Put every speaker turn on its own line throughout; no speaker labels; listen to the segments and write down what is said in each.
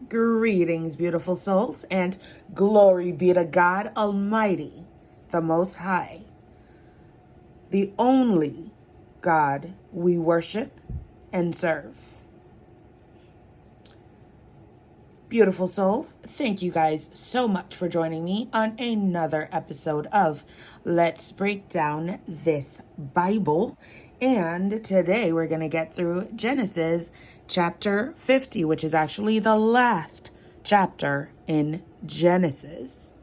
Greetings, beautiful souls, and glory be to God Almighty, the Most High, the only God we worship and serve. Beautiful souls, thank you guys so much for joining me on another episode of Let's Break Down This Bible. And today we're going to get through Genesis chapter 50, which is actually the last chapter in Genesis,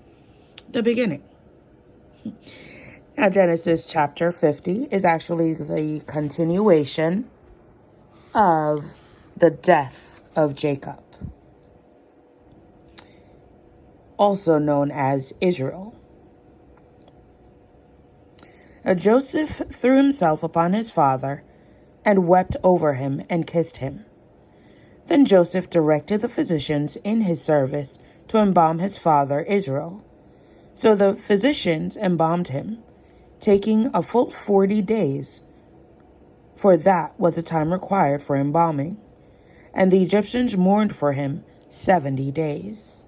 the beginning. Now, Genesis chapter 50 is actually the continuation of the death of Jacob, also known as Israel. Now, Joseph threw himself upon his father and wept over him and kissed him. Then Joseph directed the physicians in his service to embalm his father Israel. So the physicians embalmed him, taking a full 40 days, for that was the time required for embalming. And the Egyptians mourned for him 70 days.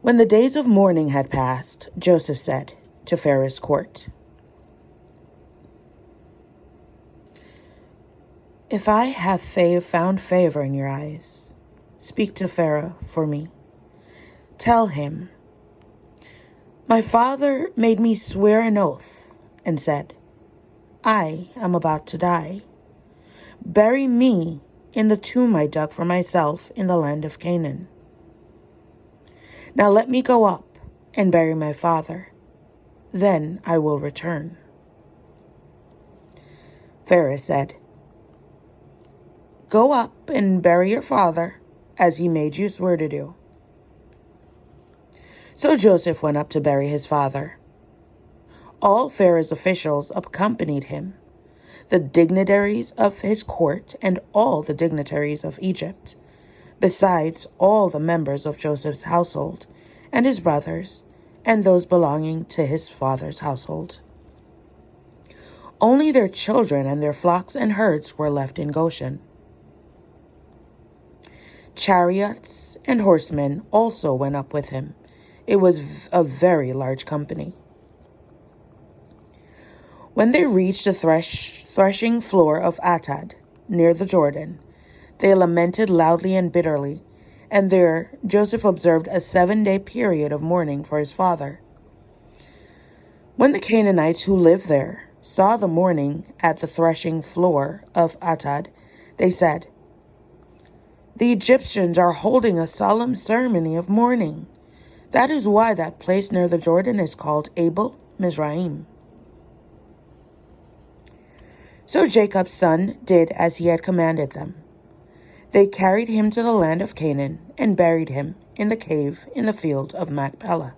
When the days of mourning had passed, Joseph said to Pharaoh's court, "If I have found favor in your eyes, speak to Pharaoh for me. Tell him, my father made me swear an oath and said, I am about to die. Bury me in the tomb I dug for myself in the land of Canaan. Now let me go up and bury my father. Then I will return." Pharaoh said, "Go up and bury your father as he made you swear to do." So Joseph went up to bury his father. All Pharaoh's officials accompanied him, the dignitaries of his court and all the dignitaries of Egypt, besides all the members of Joseph's household and his brothers and those belonging to his father's household. Only their children and their flocks and herds were left in Goshen. Chariots and horsemen also went up with him. It was a very large company. When they reached the threshing floor of Atad, near the Jordan, they lamented loudly and bitterly, and there Joseph observed a 7-day period of mourning for his father. When the Canaanites who lived there saw the mourning at the threshing floor of Atad, they said, "The Egyptians are holding a solemn ceremony of mourning. That is why that place near the Jordan is called Abel Mizraim." So Jacob's son did as he had commanded them. They carried him to the land of Canaan and buried him in the cave in the field of Machpelah,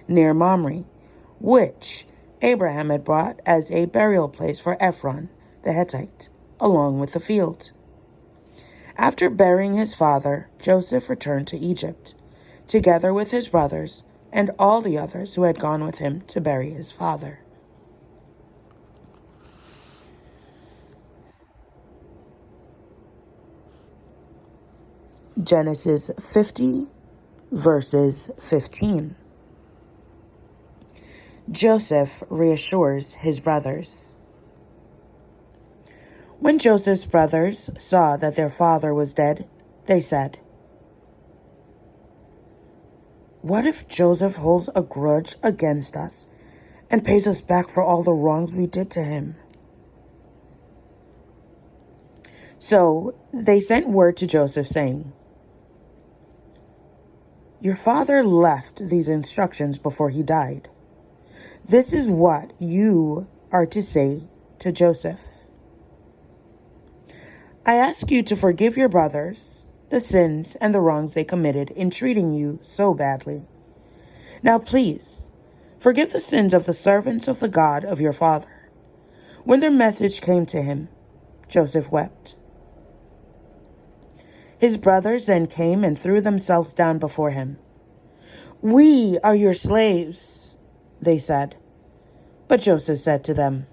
near Mamre, which Abraham had bought as a burial place for Ephron the Hittite, along with the field. After burying his father, Joseph returned to Egypt, together with his brothers and all the others who had gone with him to bury his father. Genesis 50, verses 15. Joseph reassures his brothers. When Joseph's brothers saw that their father was dead, they said, "What if Joseph holds a grudge against us and pays us back for all the wrongs we did to him?" So they sent word to Joseph saying, "Your father left these instructions before he died. This is what you are to say to Joseph. I ask you to forgive your brothers the sins and the wrongs they committed in treating you so badly. Now please, forgive the sins of the servants of the God of your father." When their message came to him, Joseph wept. His brothers then came and threw themselves down before him. "We are your slaves," they said. But Joseph said to them,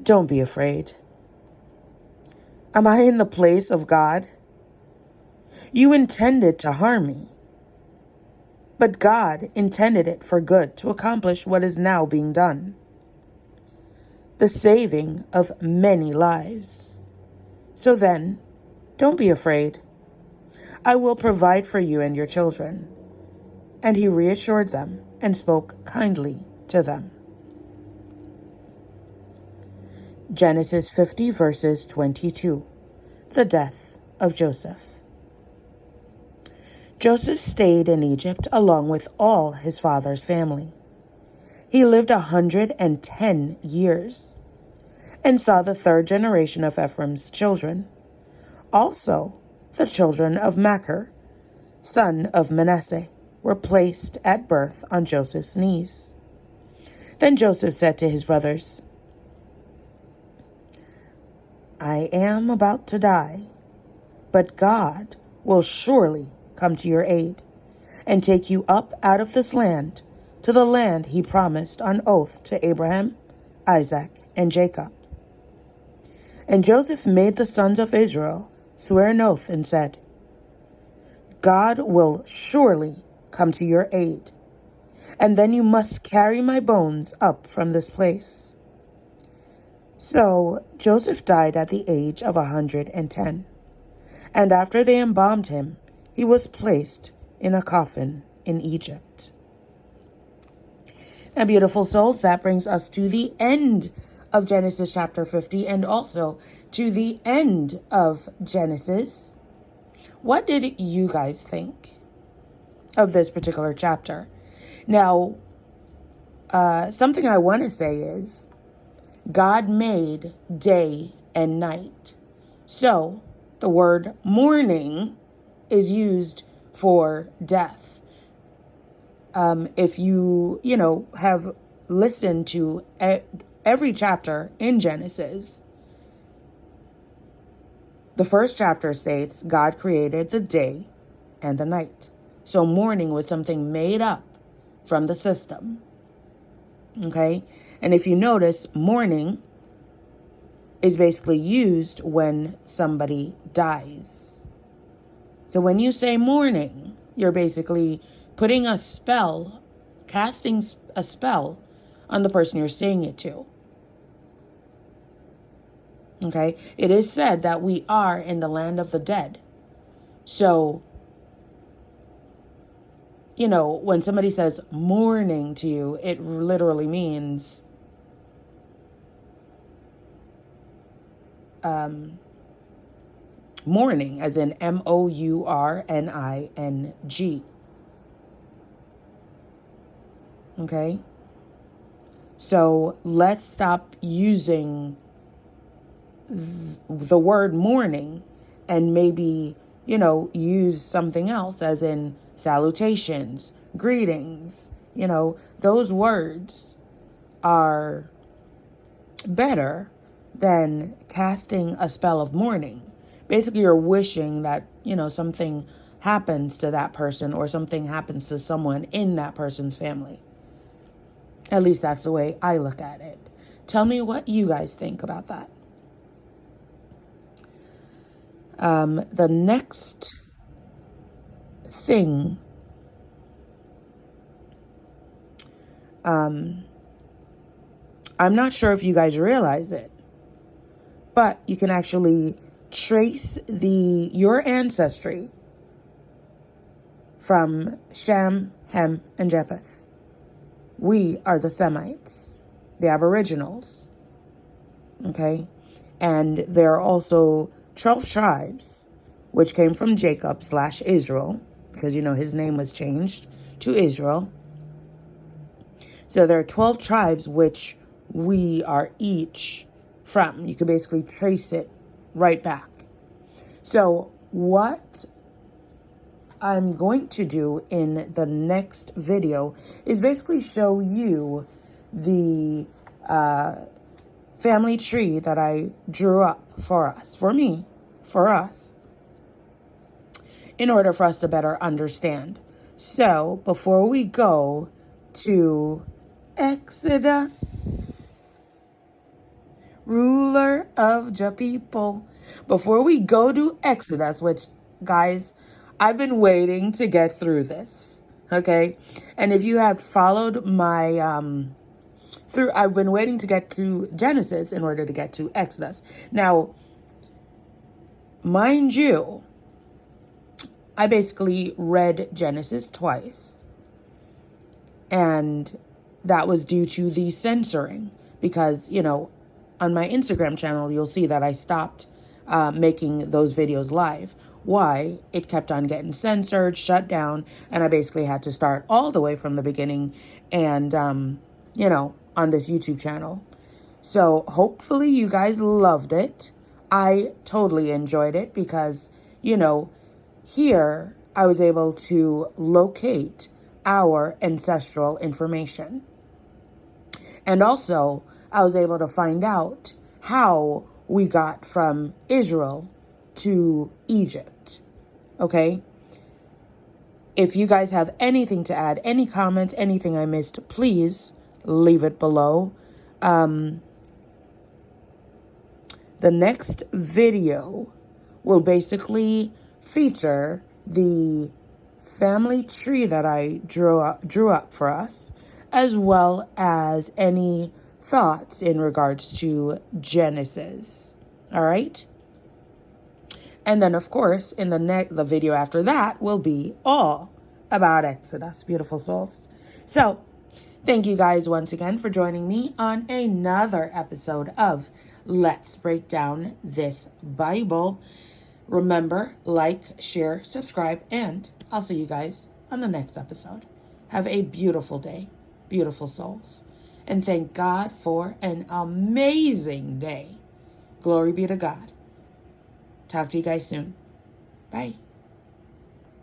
Don't be afraid. Am I in the place of God? You intended to harm me, but God intended it for good to accomplish what is now being done, the saving of many lives. So then, don't be afraid. I will provide for you and your children. And he reassured them and spoke kindly to them. Genesis 50 verses 22. The death of Joseph. Joseph stayed in Egypt along with all his father's family. He lived 110 years and saw the third generation of Ephraim's children. Also, the children of Machir, son of Manasseh, were placed at birth on Joseph's knees. Then Joseph said to his brothers, I am about to die, but God will surely come to your aid and take you up out of this land to the land he promised on oath to Abraham, Isaac, and Jacob. And Joseph made the sons of Israel swear an oath and said, God will surely come to your aid, and then you must carry my bones up from this place. So Joseph died at the age of 110, and after they embalmed him, he was placed in a coffin in Egypt. Now, beautiful souls, that brings us to the end of Genesis chapter 50 and also to the end of Genesis. What did you guys think of this particular chapter? Now, something I want to say is God made day and night. So the word morning is used for death. If you have listened to every chapter in Genesis, the first chapter states God created the day and the night. So morning was something made up from the system. Okay? And if you notice, mourning is basically used when somebody dies. So when you say mourning, you're basically putting a spell, casting a spell on the person you're saying it to. Okay? It is said that we are in the land of the dead. So, when somebody says mourning to you, it literally means mourning, as in mourning. Okay? So let's stop using the word mourning and maybe, use something else, as in salutations, greetings. Those words are better than casting a spell of mourning. Basically, you're wishing that, something happens to that person or something happens to someone in that person's family. At least that's the way I look at it. Tell me what you guys think about that. The next thing, I'm not sure if you guys realize it, but you can actually trace your ancestry from Shem, Ham, and Japheth. We are the Semites, the Aboriginals. Okay? And there are also 12 tribes, which came from Jacob/Israel, because, his name was changed to Israel. So there are 12 tribes which we are each from. You can basically trace it right back. So what I'm going to do in the next video is basically show you the family tree that I drew up for us, in order for us to better understand. So before we go to Exodus, ruler of the people. Before we go to Exodus, which, guys, I've been waiting to get through this, okay? And if you have followed my I've been waiting to get to Genesis in order to get to Exodus. Now, mind you, I basically read Genesis twice. And that was due to the censoring. Because, on my Instagram channel, you'll see that I stopped making those videos live. Why? It kept on getting censored, shut down, and I basically had to start all the way from the beginning and, on this YouTube channel. So hopefully you guys loved it. I totally enjoyed it because, here I was able to locate our ancestral information. And also, I was able to find out how we got from Israel to Egypt. Okay? If you guys have anything to add, any comments, anything I missed, please leave it below. The next video will basically feature the family tree that I drew up for us, as well as any thoughts in regards to Genesis. All right? And then, of course, in the video after that will be all about Exodus, beautiful souls. So, thank you guys once again for joining me on another episode of Let's Break Down This Bible. Remember, like, share, subscribe, and I'll see you guys on the next episode. Have a beautiful day, beautiful souls. And thank God for an amazing day. Glory be to God. Talk to you guys soon. Bye.